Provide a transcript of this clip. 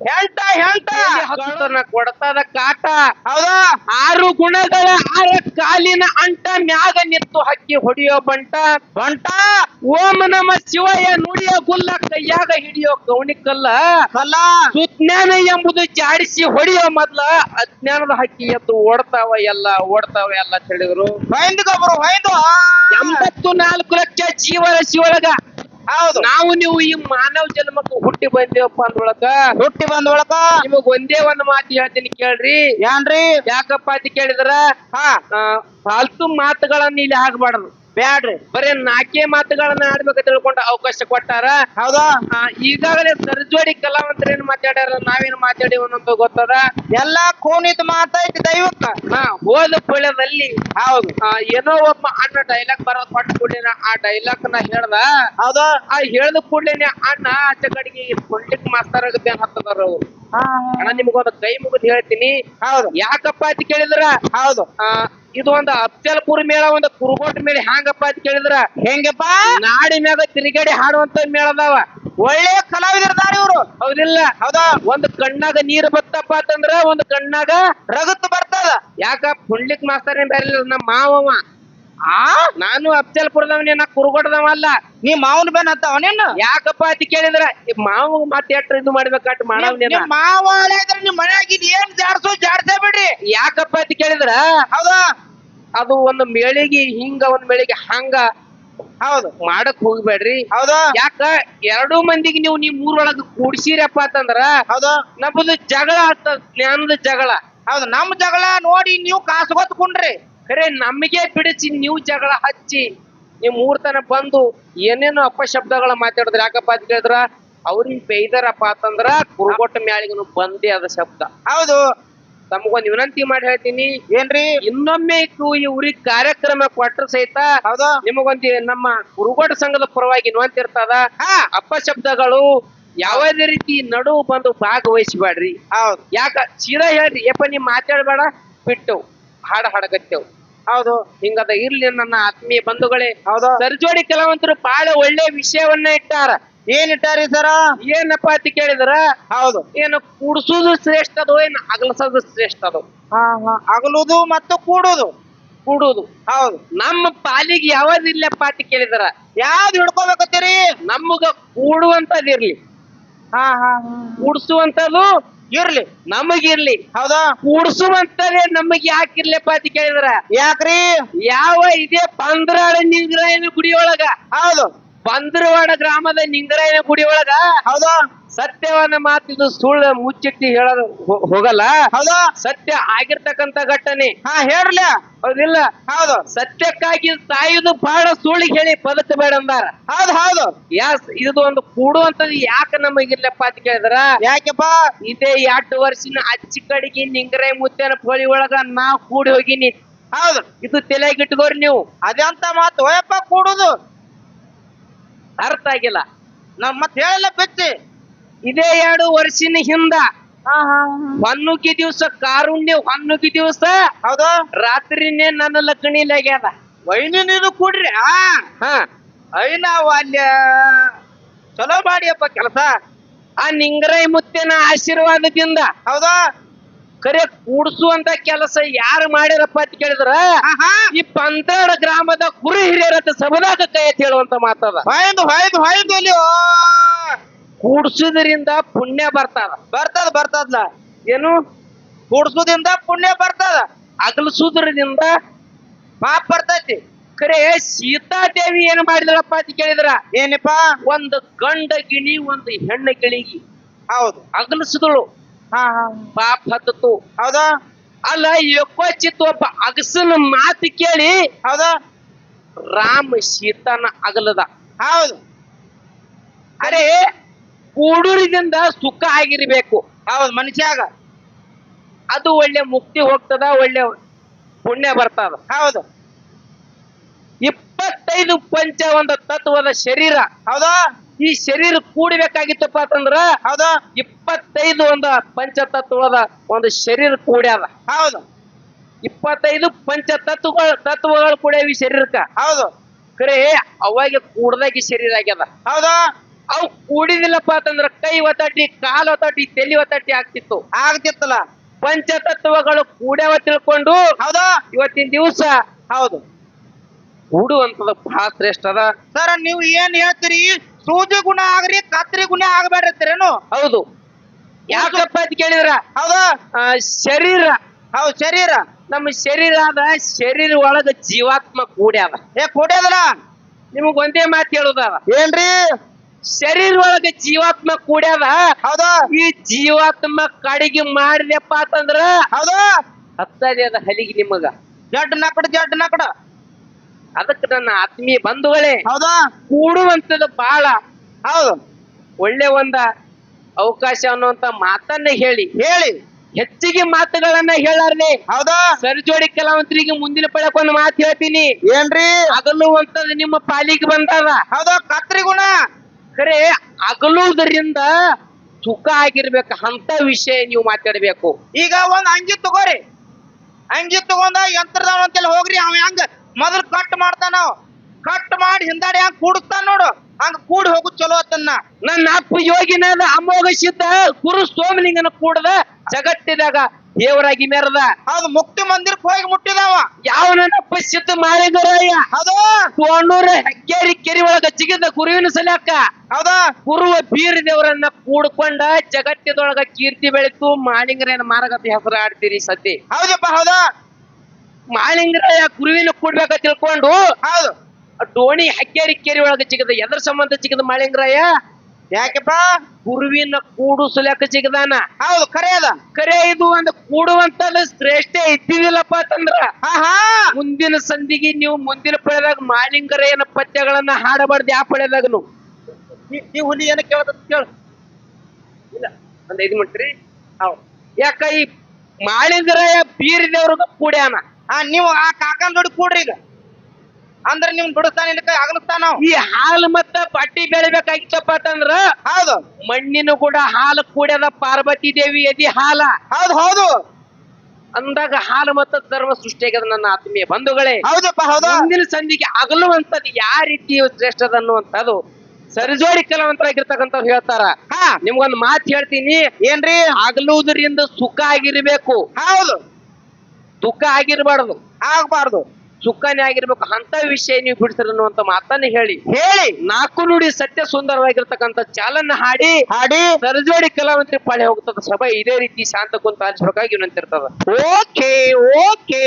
ಹೆಂಟ ಹೆಂಟ ಹತ್ತನ ಕೊಡ್ತದ ಕಾಟ. ಹೌದಾ 6 ಗುಣಗಳ 6 ಕಾಲಿನ ಅಂಟ ಮ್ಯಾಗ ನಿತ್ತು ಹಕ್ಕಿ ಹೊಡಿಯೋ ಬಂಟ. ಬಂಟ ಓಂ ನಮ ಶಿವಯ ನುಡಿಯ ಗುಲ್ಲ ಕೈಯಾಗ ಹಿಡಿಯೋ ಕವಣಿಕಲ್ಲ. ಕಲ್ಲ ಸುಜ್ಞಾನ ಎಂಬುದು ಜಾಡಿಸಿ ಹೊಡಿಯೋ ಮೊದ್ಲ ಅಜ್ಞಾನದ ಹಕ್ಕಿ ಎದ್ದು ಓಡ್ತಾವ ಎಲ್ಲ ತಿಳಿದ್ರು. ಹೊಯ್ದು ಗೊಬ್ಬರು ಹೊಯ್ದು 84 ಲಕ್ಷ ಜೀವರಾಶಿ ಒಳಗ ಹೌದು ನಾವು ನೀವು ಈ ಮಾನವ ಜನ್ಮಕ್ಕೆ ಹುಟ್ಟಿ ಬಂದೇವಪ್ಪ ಅಂದ್ರೊಳಗ ಹುಟ್ಟಿ ಬಂದ ಒಳಕ ನಿಮಗ್ ಒಂದೇ ಒಂದು ಮಾತು ಹೇಳ್ತೀನಿ ಕೇಳ್ರಿ. ಏನ್ರಿ ಯಾಕಪ್ಪ ಅಂತ ಕೇಳಿದ್ರ ಹಾ ಫಾಲ್ತು ಮಾತುಗಳನ್ನ ಇಲ್ಲಿ ಆಗ್ಬಾರ್ದು. ಬ್ಯಾಡ್ರಿ ಬರೀ 4 ಮಾತುಗಳನ್ನ ಆಡ್ಬೇಕು ತಿಳ್ಕೊಂಡ ಅವಕಾಶ ಕೊಟ್ಟಾರ. ಹೌದಾ ಈಗಾಗಲೇ ಸರ್ಜೋಡಿ ಕಲಾವಂತರ ಏನ್ ಮಾತಾಡ್ಯಾರ, ನಾವೇನ್ ಮಾತಾಡಿವ ಅನ್ನೋದು ಗೊತ್ತದ. ಎಲ್ಲಾ ಕೋನಿತ್ ಮಾತೈತಿ ದೈವಕ್ಕ. ಹೋದ ಪೊಳ್ಯದಲ್ಲಿ ಹೌದು ಏನೋ ಒಬ್ಬ ಅಣ್ಣ ಡೈಲಾಗ್ ಬರೋದ್ ಕೊಟ್ಟ ಕೂಡಲೇ ಆ ಡೈಲಾಗ್ ನ ಹೇಳ್ದ. ಹೌದಾ ಆ ಹೇಳ್ದ ಕೂಡಲೇನೆ ಅಣ್ಣ ಆಚೆ ಕಡೆಗೆ ಪೊಲಿಟಿಕ್ ಮಾಸ್ತರ್ ಬೇನ್ ಹತ್ತದಾರ ಅವ್ರು. ಅಣ್ಣ ನಿಮ್ಗೊಂದು ಕೈ ಮುಗಿದ್ ಹೇಳ್ತೀನಿ. ಹೌದು ಯಾಕಪ್ಪ ಅಂತ ಕೇಳಿದ್ರ ಹೌದು ಇದು ಒಂದು ಅಫ್ಜಲ್ಪುರ್ ಮೇಳ, ಒಂದು ಕುರುಗೋಟ್ ಮೇಳ. ಹ್ಯಾಂಗಪ್ಪ ಅಂತ ಕೇಳಿದ್ರ ಹೆಂಗಪ್ಪ ನಾಡಿ ಮ್ಯಾಗ ತಿರುಗಾಡಿ ಹಾಡುವಂತ ಮೇಳ ಅದಾವ. ಒಳ್ಳೆ ಕಲಾವಿದರ್ದಾರ ಇವ್ರು. ಹೌದಿಲ್ಲ? ಹೌದಾ ಒಂದ್ ಕಣ್ಣಾಗ ನೀರ್ ಬತ್ತಪ್ಪ ಅಂತಂದ್ರ ಒಂದ್ ಕಣ್ಣಾಗ ರಗತ್ ಬರ್ತದ. ಯಾಕ ಪುಂಡ್ಲಿಕ್ ಮಾಸ್ತರ್ ಬೇರೆ ನಮ್ಮ ಮಾವವ. ನಾನು ಅಫ್ಜಲ್ಪುರದವನೇ, ನಾ ಕುರುಗೋಟದವ ಅಲ್ಲ. ನೀ ಮಾವನ್ ಬೆನ್ ಹತ್ತವ ನೀನು. ಯಾಕಪ್ಪ ಅಂತ ಕೇಳಿದ್ರ ಮಾವ ಮತ್ತೆ ಎಟ್ರ ಇದು ಮಾಡ್ಬೇಕಟ್ ಮಾಡವ್ನೇನ. ಮಾವ ಇದ್ರೆ ನಿಮ್ ಮನ್ಯಾಗ ಏನ್ ಜಾಡ್ಸೇ ಬಿಡ್ರಿ. ಯಾಕಪ್ಪ ಅಂತ ಕೇಳಿದ್ರ ಹೌದಾ ಅದು ಒಂದು ಮೇಳಿಗೆ ಹಿಂಗ ಒಂದ್ ಮೇಳಿಗೆ ಹಂಗ ಹೌದು ಮಾಡಕ್ ಹೋಗ್ಬೇಡ್ರಿ. ಹೌದಾ ಯಾಕ 2 ಮಂದಿಗೆ ನೀವು ಮೂರೊಳಗ ಕೂಡ್ಸಿರಪ್ಪ ಅಂತಂದ್ರ ಹೌದಾ ನಮ್ಮದು ಜಗಳ ಆಗ್ತದ, ಜ್ಞಾನದ ಜಗಳ. ಹೌದು ನಮ್ ಜಗಳ ನೋಡಿ ನೀವು ಕಾಸು ಹೊತ್ಕೊಂಡ್ರಿ. ಖರೆ ನಮಗೆ ಬಿಡಿಸಿ ನೀವು ಜಗಳ ಹಚ್ಚಿ ನೀವು 3 ತನ ಬಂದು ಏನೇನೋ ಅಪಶಬ್ದಗಳ ಮಾತಾಡಿದ್ರ. ಯಾಕಪ್ಪ ಅಂತ ಕೇಳಿದ್ರ ಅವ್ರಿಗೆ ಬೈದಾರಪ್ಪ ಅಂತಂದ್ರ ಕುರುಗೋಟ ಮ್ಯಾಳಿಗೂ ಬಂದೇ ಅದ ಶಬ್ದ. ಹೌದು ತಮಗೊಂದ್ ವಿನಂತಿ ಮಾಡಿ ಹೇಳ್ತೀನಿ. ಏನ್ರಿ ಇನ್ನೊಮ್ಮೆ ಇವ್ರಿಗೆ ಕಾರ್ಯಕ್ರಮ ಕೊಟ್ರ ಸಹಿತ ಹೌದಾ ನಿಮಗೊಂದು ನಮ್ಮ ಕುರುಗೋಟ ಸಂಘದ ಪರವಾಗಿ ಇರುವಂತಿರ್ತದ. ಅಪಶಬ್ದಗಳು ಯಾವುದೇ ರೀತಿ ನಡು ಬಂದು ಭಾಗವಹಿಸಬೇಡ್ರಿ. ಹೌದು ಯಾಕ ಸೀದಾ ಹೇಳ್ರಿ, ಯಪ್ಪ ನೀವ್ ಮಾತಾಡ್ಬೇಡ, ಬಿಟ್ಟು ಹಾಡಕತ್ತೇವ್. ಹೌದು ಹಿಂಗದ ಇರ್ಲಿ ನನ್ನ ಆತ್ಮೀಯ ಬಂಧುಗಳೇ. ಹೌದಾ ಸರ್ಜೋಡಿ ಕಲಾವಂತರು ಬಹಳ ಒಳ್ಳೆ ವಿಷಯವನ್ನ ಇಟ್ಟಾರ. ಏನ್ ಇಟ್ಟಾರಿ ಸರ? ಏನಪ್ಪ ಅಂತ ಕೇಳಿದ್ರ ಹೌದು ಏನು ಕೂಡ್ಸುದು ಶ್ರೇಷ್ಠ ಅದೋ ಏನ್ ಅಗಲಸೋದು ಶ್ರೇಷ್ಠ ಅದೋ? ಅಗಲುದು ಮತ್ತು ಕೂಡುದು. ಕೂಡುದು. ಹೌದು ನಮ್ಮ ಪಾಲಿಗೆ ಯಾವ್ದಿಲ್ಲಪ್ಪ ಅಂತ ಕೇಳಿದ್ರ ಯಾವ್ದು ಹಿಡ್ಕೋಬೇಕತ್ತೀರಿ? ನಮಗ ಕೂಡುವಂತದಿರ್ಲಿ, ಕೂಡ್ಸುವಂತದ್ದು ಇರ್ಲಿ ನಮಗಿರ್ಲಿ. ಹೌದಾ ಕೂಡ್ಸುವಂತದೇ ನಮಗ್ ಯಾಕಿರ್ಲಿಪ್ಪ ಅಂತ ಕೇಳಿದ್ರ ಯಾಕ್ರಿ? ಯಾವ ಇದೇ ಪಂದ್ರಾಳ ನಿಂಗರಾಯನ ಗುಡಿಯೊಳಗ, ಹೌದು ಪಂದ್ರವಾಡ ಗ್ರಾಮದ ನಿಂಗರಾಯನ ಗುಡಿಯೊಳಗ ಹೌದಾ ಸತ್ಯವನ್ನ ಮಾತಿದು ಸುಳ್ಳು ಮುಚ್ಚಿಟ್ಟಿ ಹೇಳೋದು ಹೋಗಲ್ಲ. ಹೌದಾ ಸತ್ಯ ಆಗಿರ್ತಕ್ಕಂತ ಘಟನೆ. ಹೇಳ್ರಲ್ಲ. ಹೌದಿಲ್ಲ? ಹೌದು ಸತ್ಯಕ್ಕಾಗಿ ಸಾಯುದು ಬಾಳ, ಸುಳ್ಳಿಗೆ ಹೇಳಿ ಬದುಕಬೇಡ ಅಂದಾರ. ಹೌದು ಹೌದು ಇದು ಒಂದು ಕೂಡುವಂತದ್ದು ಯಾಕೆ ನಮಗಿರ್ಲಪ್ಪ ಅಂತ ಕೇಳಿದ್ರ ಯಾಕೆಪ್ಪ? ಇದೇ 8 ವರ್ಷನ ಅಚ್ಚಿ ಕಡೆಗೆ ನಿಂಗರಾಯ ಮುತ್ತನ ಪೋಳಿ ಒಳಗ ನಾ ಕೂಡಿ ಹೋಗಿನಿ. ಹೌದು ಇದು ತಲೆಗಿಟ್ಕೋರಿ ನೀವು. ಅದಂತ ಮಾತು ಹೋಯಪ್ಪ ಕೂಡುದು ಅರ್ಥ ಆಗಿಲ್ಲ. ನಮ್ ಮತ್ ಹೇಳಲ್ಲ ಬಿಚ್ಚಿ. ಇದೇ 2 ವರ್ಷನ ಹಿಂದ ಹೊನ್ನುಗಿ ದಿವ್ಸ, ಕಾರುಣ್ಯ ಹೊನ್ನುಗಿ ದಿವ್ಸ ಹೌದು ರಾತ್ರಿನೇ ನನ್ನ ಲಗ್ನಿಲಾಗ್ಯದ. ವೈನಿ ನೀರು ಕೂಡ್ರಿ. ನಾವು ಅಲ್ಲಿ ಚಲೋ ಮಾಡಿಯಪ್ಪ ಕೆಲಸ. ಆ ನಿಂಗರಾಯ ಮುತ್ತನ ಆಶೀರ್ವಾದದಿಂದ ಹೌದಾ ಕರೆ ಕೂಡ್ಸುವಂತ ಕೆಲಸ ಯಾರು ಮಾಡ್ಯಾರಪ್ಪ ಅಂತ ಕೇಳಿದ್ರ ಈ ಪಂತಾಡ ಗ್ರಾಮದ ಗುರು ಹಿರಿಯರ ಸಭದಾಗ ಕೈ ಎತ್ತಿ ಹೇಳುವಂತ ಮಾತದ. ಹೊಯ್ದು ಅಲ್ಲಿ ಕೂಡ್ಸುದ್ರಿಂದ ಪುಣ್ಯ ಬರ್ತದ ಏನು? ಕೂಡ್ಸುದಿಂದ ಪುಣ್ಯ ಬರ್ತದ, ಅಗಲ್ಸುದ್ರದಿಂದ ಪಾಪ ಬರ್ತೈತಿ. ಕರೆ ಸೀತಾದೇವಿ ಏನ್ ಮಾಡಿದ್ರಪ್ಪ ಅಂತ ಕೇಳಿದ್ರ ಏನಪ್ಪ? ಒಂದು ಗಂಡ ಗಿಣಿ ಒಂದು ಹೆಣ್ಣು ಗಿಳಿಗಿ ಹೌದು ಅಗಲಿಸಿದಳು. ಪಾಪ ಹತ್ತು. ಹೌದಾ ಅಲ್ಲ ಯಕೋಚಿತ್ ಒಬ್ಬ ಅಗಸನ ಮಾತು ಕೇಳಿ ಹೌದಾ ರಾಮ ಸೀತಾನ ಅಗಲದ. ಹೌದು ಅರೆ ಕೂಡುರಿದಿಂದ ಸುಖ ಆಗಿರ್ಬೇಕು. ಹೌದು ಮನುಷ್ಯಾಗ ಅದು ಒಳ್ಳೆ ಮುಕ್ತಿ ಹೋಗ್ತದ, ಒಳ್ಳೆ ಪುಣ್ಯ ಬರ್ತದ. ಹೌದು 25 ಪಂಚ ಒಂದು ತತ್ವದ ಶರೀರ. ಹೌದಾ ಈ ಶರೀರ ಕೂಡಬೇಕಾಗಿತ್ತಪ್ಪ ಅಂತಂದ್ರ ಹೌದಾ 25 ಒಂದು ಪಂಚತತ್ವದ ಒಂದು ಶರೀರ ಕೂಡ್ಯಾದ. ಹೌದು 25 ಪಂಚ ತತ್ವಗಳು ಕೂಡ ಈ ಶರೀರಕ್ಕ. ಹೌದು ಖರೆ ಅವಾಗ ಕೂಡದಾಗಿ ಶರೀರ ಆಗ್ಯದ. ಹೌದಾ ಅವು ಕೂಡಿದಿಲ್ಲಪ್ಪ ಅಂತಂದ್ರ ಕೈ ಒತ್ತಟಿ ಕಾಲು ಒತ್ತಟಿ ತಲೆ ಒತ್ತಟಿ ಆಗ್ತಿತ್ತು. ಆಗ್ತಿತ್ತಲ್ಲ. ಪಂಚತತ್ವಗಳು ಕೂಡ್ಯಾವ ತಿಳ್ಕೊಂಡು ಹೌದಾ ಇವತ್ತಿನ ದಿವಸ ಹೌದು ಕೂಡುವಂತದ ಬಹಳ ಶ್ರೇಷ್ಠ ಅದ. ಸರ್ ನೀವು ಏನ್ ಹೇಳ್ತೀರಿ, ಸೂಜಿ ಗುಣ ಆಗ್ರಿ ಕತ್ರಿ ಗುಣ ಆಗ್ಬೇಡ್ರಿ. ಹೌದು, ಯಾಕಪ್ಪ ಅಂತ ಕೇಳಿದ್ರ ಹೌದಾ ಶರೀರ, ಹೌದು ಶರೀರ, ನಮ್ಮ ಶರೀರ ಅದ, ಶರೀರ ಒಳಗ ಜೀವಾತ್ಮ ಕೂಡ್ಯಾದ. ಕೊಡ್ಯದಲ್ಲ. ನಿಮಗ್ ಒಂದೇ ಮಾತು ಹೇಳುದದ, ಏನ್ರಿ ಶರೀರ ಒಳಗ ಜೀವಾತ್ಮ ಕೂಡ್ಯಾದ. ಹೌದಾ ಈ ಜೀವಾತ್ಮ ಕಡಿಗೆ ಮಾಡಿದ್ಯಪ್ಪ ಅಂತಂದ್ರ ಹೌದಾ ಹತ್ತದೇ ಅದ ಹಲಿಗೆ ನಿಮಗ. ಜಡ್ ನಕಡ. ಅದಕ್ಕೆ ನನ್ನ ಆತ್ಮೀಯ ಬಂಧುಗಳೇ, ಹೌದಾ ಕೂಡುವಂತದ ಬಹಳ ಹೌದು ಒಳ್ಳೆ ಒಂದ ಅವಕಾಶ ಅನ್ನುವಂತ ಮಾತನ್ನ ಹೇಳಿ ಹೆಚ್ಚಿಗೆ ಮಾತುಗಳನ್ನ ಹೇಳಾರ್ಲಿ. ಹೌದಾ ಸರಿಜೋಡಿ ಕಲಾವಂತರಿಗೆ ಮುಂದಿನ ಪಳಕ್ ಒಂದು ಮಾತು ಹೇಳ್ತೀನಿ. ಏನ್ರಿ ಅಗಲುವಂತದ ನಿಮ್ಮ ಪಾಲಿಗೆ ಬಂದದ. ಹೌದಾ ಕತ್ರಿ ಗುಣ ಖರೆ ಅಗಲುವುದರಿಂದ ಸುಖ ಆಗಿರ್ಬೇಕು ಅಂತ ವಿಷಯ ನೀವು ಮಾತಾಡ್ಬೇಕು. ಈಗ ಒಂದ್ ಅಂಗಿ ತಗೋರಿ, ಅಂಗಿ ತಗೊಂಡ ಯಂತ್ರದವ ಅಂತೆಲ್ಲ ಹೋಗ್ರಿ, ಅವ ಹೆಂಗ ಮೊದಲು ಕಟ್ ಮಾಡ್ತಾನ, ಕಟ್ ಮಾಡಿ ಹಿಂದಾಡಿ ಹಂಗ ಕೂಡಿಸ್ತಾನ ನೋಡು, ಹಂಗ ಕೂಡಿ ಹೋಗು ಚಲೋ ಅತ್ತನ್ನ. ನನ್ನ ಅಪ್ಪ ಯೋಗಿನಾದ ಅಮೋಘ ಸಿದ್ಧ ಗುರು ಸೋಮಲಿಂಗನ ಕೂಡದ ಜಗತ್ತಿದಾಗ ದೇವರಾಗಿ ಮೆರದ. ಹೌದು ಮುಕ್ತಿ ಮಂದಿರಕ್ಕೆ ಹೋಗಿ ಮುಟ್ಟಿದವ ಯಾವ ನನ್ನಪ್ಪ ಸಿದ್ಧ ಮಾಳಿಗರಾಯ. ಹೌದು ಕೋಣೂರ ಹೆಗ್ಗೇರಿ ಕೆರಿ ಒಳಗ ಜಿಗಿದ ಗುರುವಿನ ಸಲ್ಯಾಕ ಹೌದಾ ಗುರುವ ಬೀರ ದೇವರನ್ನ ಕೂಡ್ಕೊಂಡ ಜಗತ್ತಿದೊಳಗ ಕೀರ್ತಿ ಬೆಳೆತು. ಮಾಳಿಂಗರಾಯನ ಮಾರಗತ ಹೆಸರು ಆಡ್ತೀರಿ ಸದ್ಯ. ಹೌದಪ್ಪ ಹೌದಾ ಮಾಳಿಂಗರಾಯ ಗುರುವಿನ ಕೂಡ್ಬೇಕ ತಿಳ್ಕೊಂಡು ಹೌದು ಡೋಣಿ ಹಕ್ಕೇರಿ ಕೆರಿ ಒಳಗ ಜಿಗದ. ಎದ್ರ ಸಂಬಂಧ ಜಿಗದ ಮಾಳಿಂಗರಾಯ? ಯಾಕೆಪ್ಪ ಗುರುವಿನ ಕೂಡುಸಲಕ ಜಿಗದಾನ. ಹೌದು ಖರೆ ಅದ. ಖರೆ ಇದು ಒಂದು ಕೂಡುವಂತದ ಶ್ರೇಷ್ಠ ಇದ್ದಿದಿಲ್ಲಪ್ಪ ಅಂತಂದ್ರ ಹಾ ಮುಂದಿನ ಸಂಧಿಗೆ ನೀವು ಮುಂದಿನ ಪಳೆದಾಗ ಮಾಳಿಂಗರಾಯನ ಪದ್ಯಗಳನ್ನ ಹಾಡಬಾರ್ದು. ಯಾವ ಪಳೆದಾಗನು ಈ ಹುಲಿ ಏನ ಕೇಳ್ತ ಕೇಳ ಇಲ್ಲ ಒಂದ್ 5 ಮಿನಿಟ್ ರೀ. ಹೌದು, ಯಾಕ ಈ ಮಾಳಿಂಗರಾಯ ಬೀರ ದೇವ್ರಿಗೆ ಕೂಡ್ಯಾನ. ನೀವು ಆ ಕಾಕನ್ ಜೋಡಿ ಕೂಡ್ರಿ ಈಗ, ಅಂದ್ರ ನಿಮ್ ಬಿಡಿಸ್ತಾನ ಅಗಲಿಸ್ತಾನ. ಈ ಹಾಲು ಮತ್ತ ಬಟ್ಟಿ ಬೆಳಿಬೇಕಾಗಿತ್ತಪ್ಪ ಅಂತಂದ್ರ ಹೌದು ಮಣ್ಣಿನ ಕೂಡ ಹಾಲು ಕೂಡ್ಯದ. ಪಾರ್ವತಿ ದೇವಿ ಎದಿ ಹಾಲ. ಹೌದು ಹೌದು ಅಂದಾಗ ಹಾಲು ಮತ್ತ ಧರ್ಮ ಸೃಷ್ಟಿಯಾಗದ. ನನ್ನ ಆತ್ಮೀಯ ಬಂಧುಗಳೇ, ಹೌದಪ್ಪ ಹೌದಾ ಮುಂದಿನ ಸಂಧಿಗೆ ಅಗಲುವಂತದ್ದು ಯಾವ ರೀತಿ ಶ್ರೇಷ್ಠದ ಅನ್ನುವಂಥದ್ದು ಸರಿಜೋಡಿ ಕಲಾವಂತರಾಗಿರ್ತಕ್ಕಂಥವ್ರು ಹೇಳ್ತಾರ. ನಿಮ್ಗೊಂದು ಮಾತು ಹೇಳ್ತೀನಿ, ಏನ್ರಿ ಅಗಲುವುದರಿಂದ ಸುಖ ಆಗಿರ್ಬೇಕು, ಹೌದು ದುಃಖ ಆಗಿರ್ಬಾರ್ದು, ಆಗ್ಬಾರ್ದು, ಸುಖನೇ ಆಗಿರ್ಬೇಕು. ಅಂತ ವಿಷಯ ನೀವು ಬಿಡ್ತೀರ ಅನ್ನುವಂತ ಮಾತನ್ನ ಹೇಳಿ 4 ನುಡಿ ಸತ್ಯ ಸುಂದರವಾಗಿರ್ತಕ್ಕಂಥ ಚಾಲನ್ನ ಹಾಡಿ ಸರಿಜೋಡಿ ಕಲಾವಂತರಿ ಪಾಳೆ ಹೋಗ್ತದ. ಸಭೆ ಇದೇ ರೀತಿ ಶಾಂತ ಕುಂತ ಹಂಚ್ಬೇಕಾಗಿ ವಿನಂತಿರ್ತದ. Okay okay.